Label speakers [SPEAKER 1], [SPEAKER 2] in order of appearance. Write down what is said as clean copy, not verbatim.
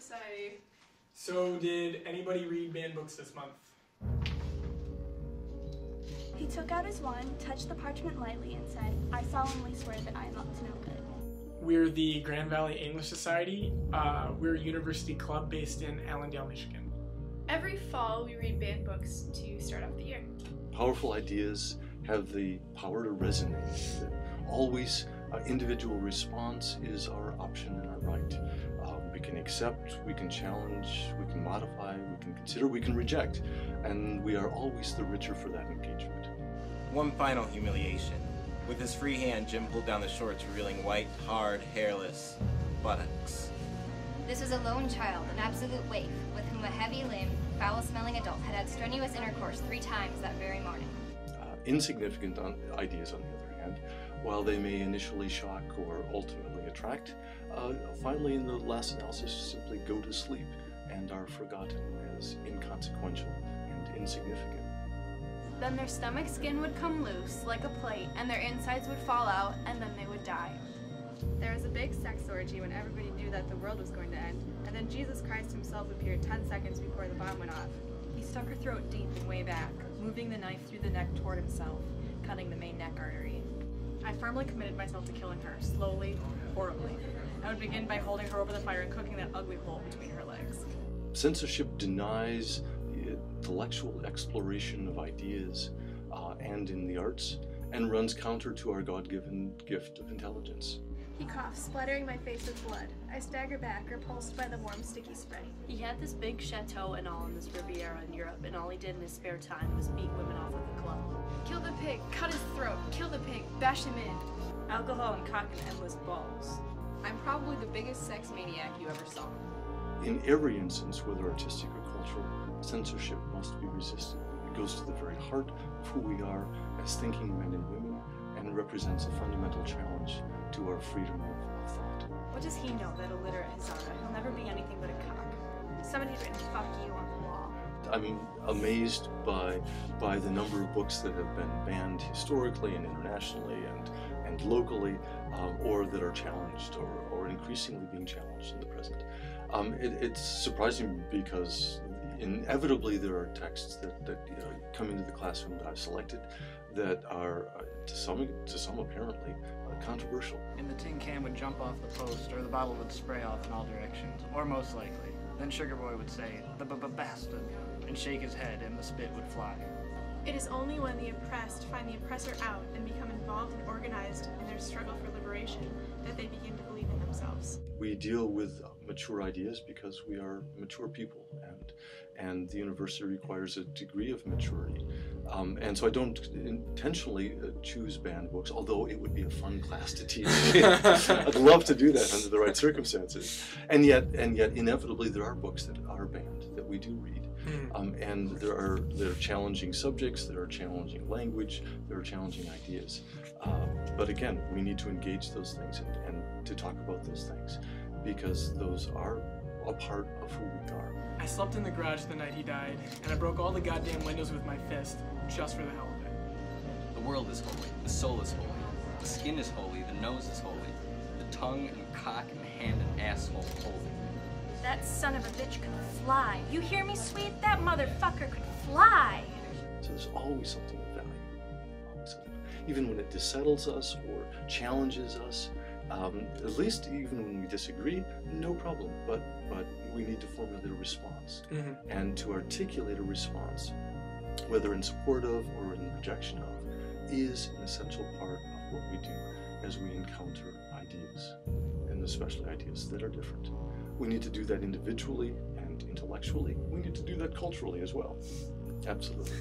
[SPEAKER 1] Society.
[SPEAKER 2] So did anybody read banned books this month?
[SPEAKER 3] He took out his wand, touched the parchment lightly, and said, "I solemnly swear that I am up to no good."
[SPEAKER 2] We're the Grand Valley English Society. We're a university club based in Allendale, Michigan.
[SPEAKER 1] Every fall, we read banned books to start off the year.
[SPEAKER 4] Powerful ideas have the power to resonate. Always, individual response is our option and our right. We can accept, we can challenge, we can modify, we can consider, we can reject, and we are always the richer for that engagement.
[SPEAKER 5] One final humiliation. With his free hand, Jim pulled down the shorts, revealing white, hard, hairless buttocks.
[SPEAKER 6] This was a lone child, an absolute waif, with whom a heavy-limbed, foul-smelling adult had had strenuous intercourse 3 times that very morning.
[SPEAKER 4] Insignificant ideas, on the other hand, while they may initially shock or ultimately attract, finally in the last analysis simply go to sleep and are forgotten as inconsequential and insignificant.
[SPEAKER 1] Then their stomach skin would come loose like a plate, and their insides would fall out, and then they would die.
[SPEAKER 7] There was a big sex orgy when everybody knew that the world was going to end, and then Jesus Christ himself appeared 10 seconds before the bomb went off.
[SPEAKER 8] He stuck her throat deep and way back, moving the knife through the neck toward himself, cutting the main neck artery.
[SPEAKER 7] I firmly committed myself to killing her, slowly, horribly. I would begin by holding her over the fire and cooking that ugly hole between her legs.
[SPEAKER 4] Censorship denies the intellectual exploration of ideas and in the arts, and runs counter to our God-given gift of intelligence.
[SPEAKER 1] He coughed, splattering my face with blood. I staggered back, repulsed by the warm, sticky spray.
[SPEAKER 8] He had this big chateau and all in this Riviera in Europe, and all he did in his spare time was beat women off with a club.
[SPEAKER 1] Kill the pig, cut his throat, kill the pig, bash him in.
[SPEAKER 8] Alcohol and cock and endless balls.
[SPEAKER 7] I'm probably the biggest sex maniac you ever saw.
[SPEAKER 4] In every instance, whether artistic or cultural, censorship must be resisted. It goes to the very heart of who we are as thinking men and women, and represents a fundamental challenge to our freedom of thought.
[SPEAKER 8] What does he know that illiterate Hazara? He'll never be anything but a cock.
[SPEAKER 1] Somebody had written "fuck you" on the wall.
[SPEAKER 4] I'm amazed by the number of books that have been banned historically and internationally and locally, or that are challenged or increasingly being challenged in the present. It's surprising because inevitably there are texts that come into the classroom that I've selected that are, to some apparently, controversial.
[SPEAKER 9] And the tin can would jump off the post, or the bottle would spray off in all directions, or most likely. Then Sugar Boy would say, "The bastard," and shake his head, and the spit would fly.
[SPEAKER 1] It is only when the oppressed find the oppressor out and become involved and organized in their struggle for liberation that they begin to believe in themselves.
[SPEAKER 4] We deal with mature ideas because we are mature people, and the university requires a degree of maturity. And so I don't intentionally choose banned books, although it would be a fun class to teach. I'd love to do that under the right circumstances. And yet inevitably there are books that are banned that we do read. And there are challenging subjects, there are challenging language, there are challenging ideas. But again, we need to engage those things and to talk about those things, because those are a part of who we are.
[SPEAKER 2] I slept in the garage the night he died, and I broke all the goddamn windows with my fist, just for the hell of it.
[SPEAKER 10] The world is holy, the soul is holy, the skin is holy, the nose is holy, the tongue and cock and hand and asshole holy.
[SPEAKER 3] That son of a bitch could fly. You hear me, sweet? That motherfucker could fly.
[SPEAKER 4] So there's always something of value, always something. Even when it dissettles us or challenges us, at least even when we disagree, no problem, but we need to formulate a response. And to articulate a response, whether in support of or in rejection of, is an essential part of what we do as we encounter ideas, and especially ideas that are different. We need to do that individually and intellectually. We need to do that culturally as well. Absolutely.